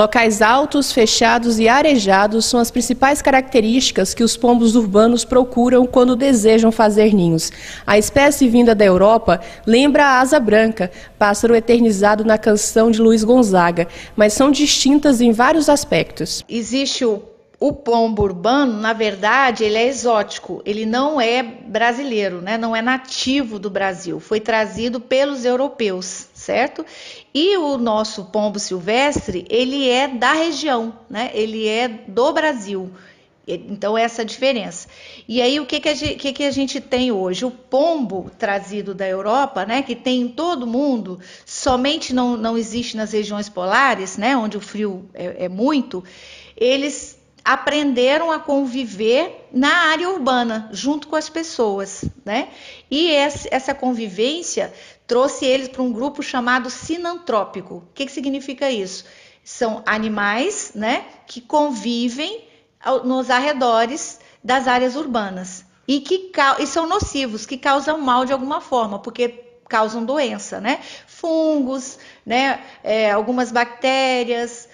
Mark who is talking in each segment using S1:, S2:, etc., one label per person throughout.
S1: Locais altos, fechados e arejados são as principais características que os pombos urbanos procuram quando desejam fazer ninhos. A espécie vinda da Europa lembra a asa branca, pássaro eternizado na canção de Luiz Gonzaga, mas são distintas em vários aspectos.
S2: Existe o pombo urbano, na verdade, ele é exótico, ele não é brasileiro, né? Não é nativo do Brasil, foi trazido pelos europeus, certo? E o nosso pombo silvestre, ele é da região, né? Ele é do Brasil. Então, essa é a diferença. E aí, o que a gente tem hoje? O pombo trazido da Europa, né, que tem em todo mundo, somente não existe nas regiões polares, né, onde o frio é muito, eles aprenderam a conviver na área urbana, junto com as pessoas, né? E essa convivência trouxe eles para um grupo chamado sinantrópico. O que significa isso? São animais, né, que convivem nos arredores das áreas urbanas e são nocivos, que causam mal de alguma forma, porque causam doença, né? Fungos, né? Algumas bactérias.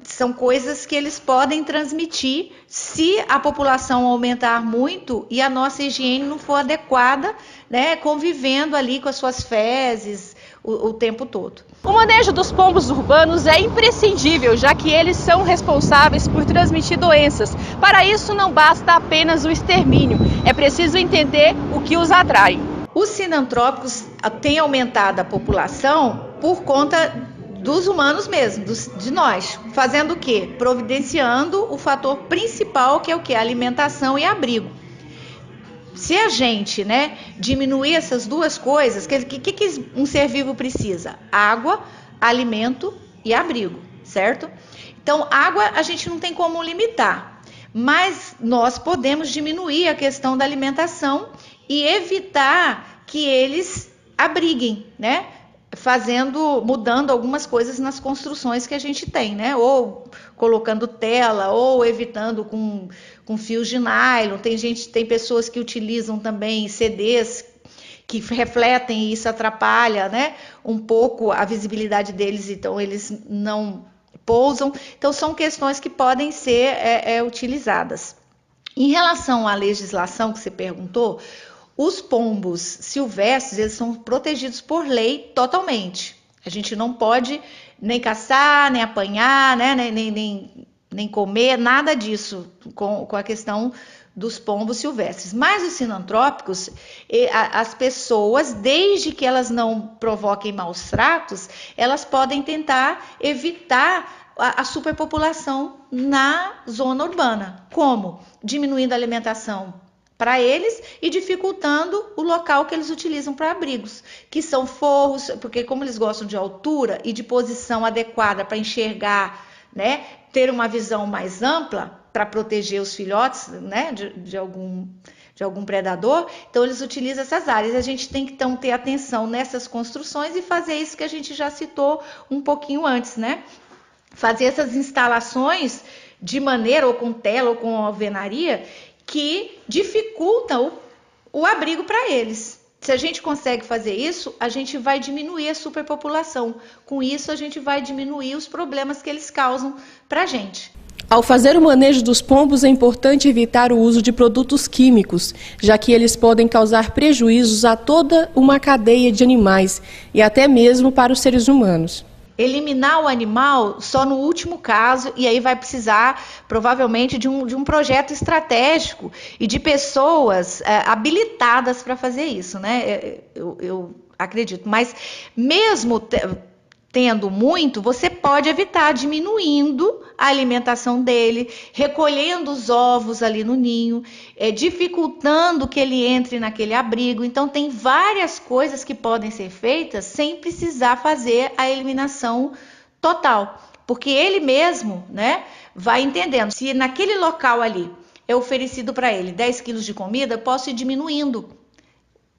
S2: São coisas que eles podem transmitir se a população aumentar muito e a nossa higiene não for adequada, né, convivendo ali com as suas fezes o tempo todo.
S1: O manejo dos pombos urbanos é imprescindível, já que eles são responsáveis por transmitir doenças. Para isso não basta apenas o extermínio, é preciso entender o que os atrai.
S2: Os sinantrópicos têm aumentado a população por conta dos humanos mesmo, de nós. Fazendo o quê? Providenciando o fator principal, que é o quê? A alimentação e abrigo. Se a gente, né, diminuir essas duas coisas, o que um ser vivo precisa? Água, alimento e abrigo, certo? Então, água a gente não tem como limitar, mas nós podemos diminuir a questão da alimentação e evitar que eles abriguem, né? Mudando algumas coisas nas construções que a gente tem, né? Ou colocando tela, ou evitando com fios de nylon. Tem pessoas que utilizam também CDs que refletem e isso atrapalha, né, um pouco a visibilidade deles, então eles não pousam. Então são questões que podem ser utilizadas. Em relação à legislação que você perguntou, os pombos silvestres, eles são protegidos por lei totalmente. A gente não pode nem caçar, nem apanhar, né? nem comer, nada disso com a questão dos pombos silvestres. Mas os sinantrópicos, as pessoas, desde que elas não provoquem maus tratos, elas podem tentar evitar a superpopulação na zona urbana. Como? Diminuindo a alimentação para eles e dificultando o local que eles utilizam para abrigos, que são forros, porque como eles gostam de altura e de posição adequada para enxergar, né, ter uma visão mais ampla para proteger os filhotes, né, de algum predador, então eles utilizam essas áreas. A gente tem que então ter atenção nessas construções e fazer isso que a gente já citou um pouquinho antes, né? Fazer essas instalações de maneira ou com tela ou com alvenaria que dificultam o abrigo para eles. Se a gente consegue fazer isso, a gente vai diminuir a superpopulação. Com isso, a gente vai diminuir os problemas que eles causam para a gente.
S1: Ao fazer o manejo dos pombos, é importante evitar o uso de produtos químicos, já que eles podem causar prejuízos a toda uma cadeia de animais e até mesmo para os seres humanos.
S2: Eliminar o animal só no último caso, e aí vai precisar provavelmente de um projeto estratégico e de pessoas habilitadas para fazer isso, né? Eu acredito, mas mesmo tendo muito, você pode evitar diminuindo a alimentação dele, recolhendo os ovos ali no ninho, dificultando que ele entre naquele abrigo. Então tem várias coisas que podem ser feitas sem precisar fazer a eliminação total, porque ele mesmo, né, vai entendendo. Se naquele local ali é oferecido para ele 10 quilos de comida, eu posso ir diminuindo.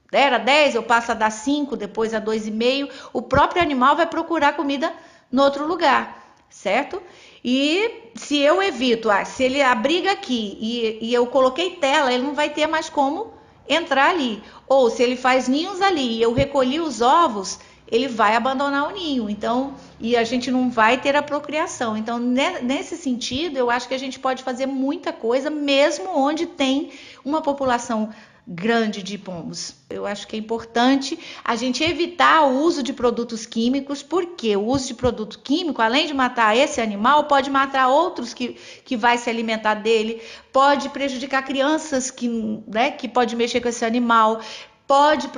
S2: Era 10, eu passo a dar 5, depois a 2,5. O próprio animal vai procurar comida no outro lugar, certo? E se eu evito, se ele abriga aqui e eu coloquei tela, ele não vai ter mais como entrar ali. Ou se ele faz ninhos ali e eu recolhi os ovos, ele vai abandonar o ninho. Então, e a gente não vai ter a procriação. Então, nesse sentido, eu acho que a gente pode fazer muita coisa, mesmo onde tem uma população grande de pombos. Eu acho que é importante a gente evitar o uso de produtos químicos, porque o uso de produto químico, além de matar esse animal, pode matar outros que vai se alimentar dele, pode prejudicar crianças que pode mexer com esse animal, pode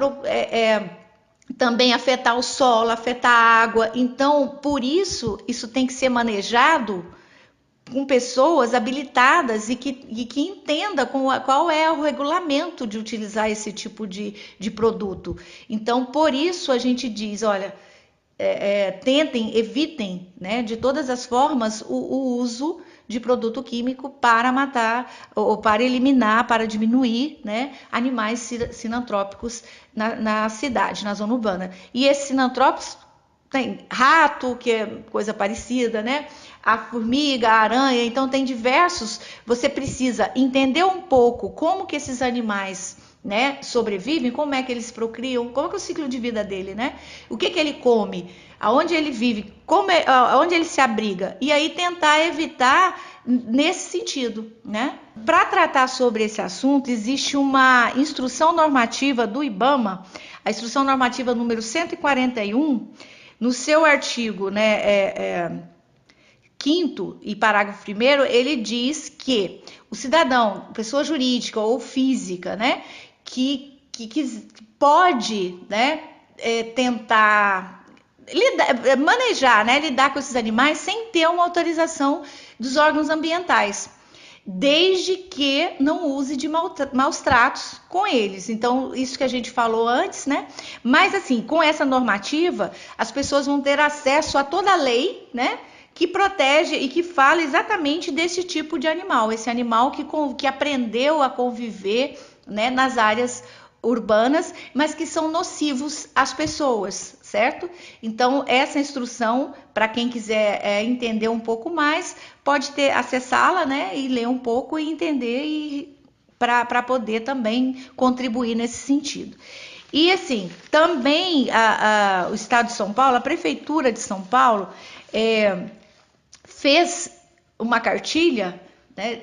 S2: também afetar o solo, afetar a água. Então, por isso tem que ser manejado com pessoas habilitadas e que entenda qual é o regulamento de utilizar esse tipo de produto. Então, por isso a gente diz, olha, evitem, né, de todas as formas o uso de produto químico para matar ou para eliminar, para diminuir, né, animais sinantrópicos na cidade, na zona urbana. E esses sinantrópicos tem rato, que é coisa parecida, né? A formiga, a aranha, então tem diversos. Você precisa entender um pouco como que esses animais, né, sobrevivem, como é que eles procriam, como é que é o ciclo de vida dele, né? O que ele come, aonde ele vive, aonde ele se abriga, e aí tentar evitar nesse sentido, né? Para tratar sobre esse assunto, existe uma instrução normativa do IBAMA, a instrução normativa número 141, no seu artigo, né, 5º e parágrafo 1º, ele diz que o cidadão, pessoa jurídica ou física, né, que pode, né, tentar manejar, né, lidar com esses animais sem ter uma autorização dos órgãos ambientais, desde que não use de maus tratos com eles. Então, isso que a gente falou antes, né? Mas, assim, com essa normativa, as pessoas vão ter acesso a toda a lei, né, que protege e que fala exatamente desse tipo de animal, esse animal que aprendeu a conviver, né, nas áreas urbanas, mas que são nocivos às pessoas, certo? Então, essa instrução, para quem quiser entender um pouco mais, pode acessá-la, né, e ler um pouco e entender, para poder também contribuir nesse sentido. E assim, também o Estado de São Paulo, a Prefeitura de São Paulo, fez uma cartilha, né,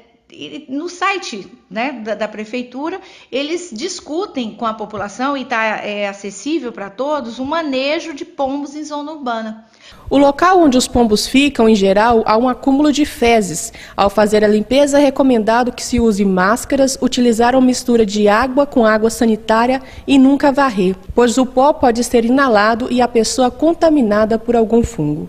S2: no site, né, da prefeitura, eles discutem com a população, e está acessível para todos, o manejo de pombos em zona urbana.
S1: O local onde os pombos ficam, em geral, há um acúmulo de fezes. Ao fazer a limpeza, é recomendado que se use máscaras, utilizar uma mistura de água com água sanitária e nunca varrer, pois o pó pode ser inalado e a pessoa contaminada por algum fungo.